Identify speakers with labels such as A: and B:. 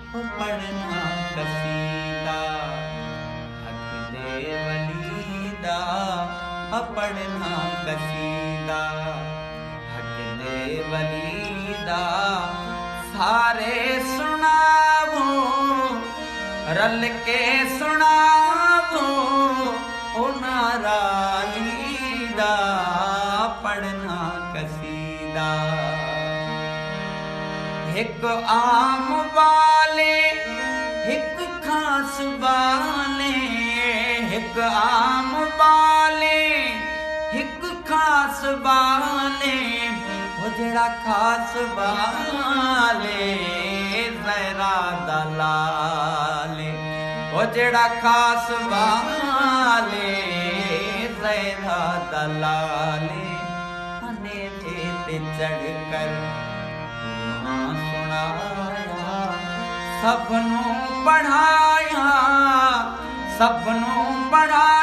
A: ओ पढ़ना कसीदा हक दे वलीदा, पढ़ना कसीदा हक दे वलीदा, सारे सुनावो रल के सुनावो ओ नारायणा, पढ़ना कसीदा। एक आम वाले एक खास वाले, एक आम वाले एक खास वाले, वो जड़ा खास वाले ज़हरा दलाले, वो जड़ा खास वाले ज़हरा दलाले, अंधेरे ते चढ़ कर सुनाया, सबनों पढ़ाया सबनों पढ़ाया,